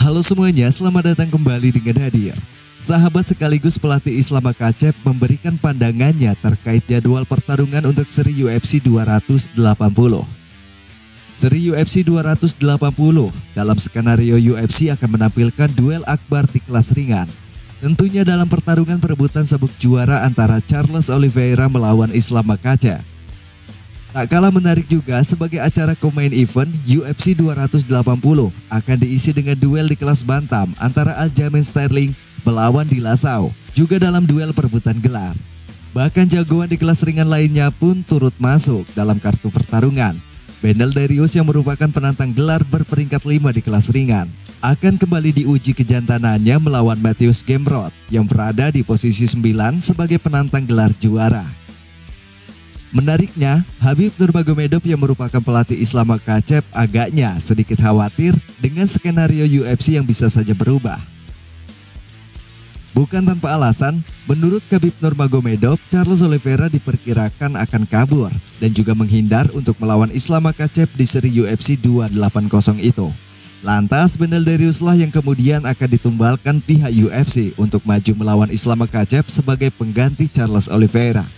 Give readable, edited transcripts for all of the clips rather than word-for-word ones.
Halo semuanya, selamat datang kembali dengan Hadir. Sahabat sekaligus pelatih Islam Makhachev memberikan pandangannya terkait jadwal pertarungan untuk seri UFC 280. Seri UFC 280 dalam skenario UFC akan menampilkan duel akbar di kelas ringan. Tentunya dalam pertarungan perebutan sabuk juara antara Charles Oliveira melawan Islam Makhachev. Tak kalah menarik juga sebagai acara co-main event UFC 280 akan diisi dengan duel di kelas bantam antara Aljamain Sterling melawan Dillashaw, juga dalam duel perebutan gelar. Bahkan jagoan di kelas ringan lainnya pun turut masuk dalam kartu pertarungan. Beneil Dariush yang merupakan penantang gelar berperingkat 5 di kelas ringan akan kembali diuji kejantanannya melawan Mateusz Gamrot yang berada di posisi 9 sebagai penantang gelar juara. Menariknya, Khabib Nurmagomedov yang merupakan pelatih Islam Makhachev agaknya sedikit khawatir dengan skenario UFC yang bisa saja berubah. Bukan tanpa alasan, menurut Khabib Nurmagomedov, Charles Oliveira diperkirakan akan kabur dan juga menghindar untuk melawan Islam Makhachev di seri UFC 280 itu. Lantas Beneil Dariush lah yang kemudian akan ditumbalkan pihak UFC untuk maju melawan Islam Makhachev sebagai pengganti Charles Oliveira.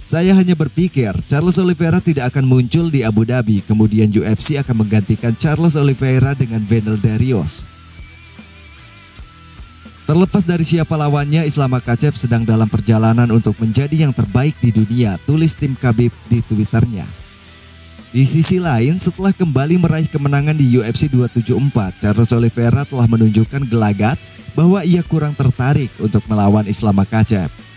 Saya hanya berpikir Charles Oliveira tidak akan muncul di Abu Dhabi, kemudian UFC akan menggantikan Charles Oliveira dengan Beneil Dariush. Terlepas dari siapa lawannya, Islam Makhachev sedang dalam perjalanan untuk menjadi yang terbaik di dunia, tulis tim Khabib di Twitternya. Di sisi lain, setelah kembali meraih kemenangan di UFC 274, Charles Oliveira telah menunjukkan gelagat bahwa ia kurang tertarik untuk melawan Islam Makhachev.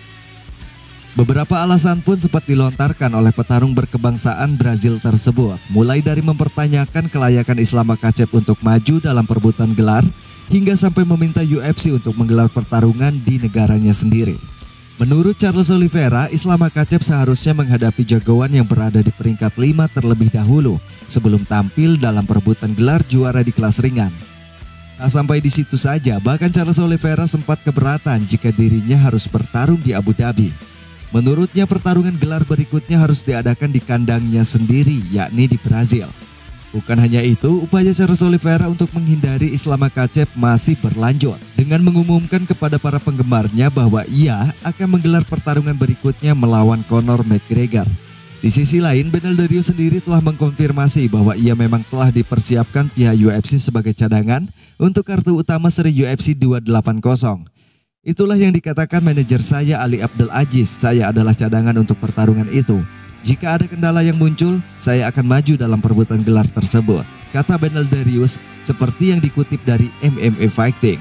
Beberapa alasan pun sempat dilontarkan oleh petarung berkebangsaan Brazil tersebut, mulai dari mempertanyakan kelayakan Islam Makhachev untuk maju dalam perebutan gelar, hingga sampai meminta UFC untuk menggelar pertarungan di negaranya sendiri. Menurut Charles Oliveira, Islam Makhachev seharusnya menghadapi jagoan yang berada di peringkat 5 terlebih dahulu sebelum tampil dalam perebutan gelar juara di kelas ringan. Tak sampai di situ saja, bahkan Charles Oliveira sempat keberatan jika dirinya harus bertarung di Abu Dhabi. Menurutnya pertarungan gelar berikutnya harus diadakan di kandangnya sendiri, yakni di Brazil. Bukan hanya itu, upaya Charles Oliveira untuk menghindari Islam Makhachev masih berlanjut dengan mengumumkan kepada para penggemarnya bahwa ia akan menggelar pertarungan berikutnya melawan Conor McGregor. Di sisi lain, Beneil Dariush sendiri telah mengkonfirmasi bahwa ia memang telah dipersiapkan pihak UFC sebagai cadangan untuk kartu utama seri UFC 280. Itulah yang dikatakan manajer saya Ali Abdul Aziz, saya adalah cadangan untuk pertarungan itu. Jika ada kendala yang muncul, saya akan maju dalam perebutan gelar tersebut, kata Beneil Dariush seperti yang dikutip dari MMA Fighting.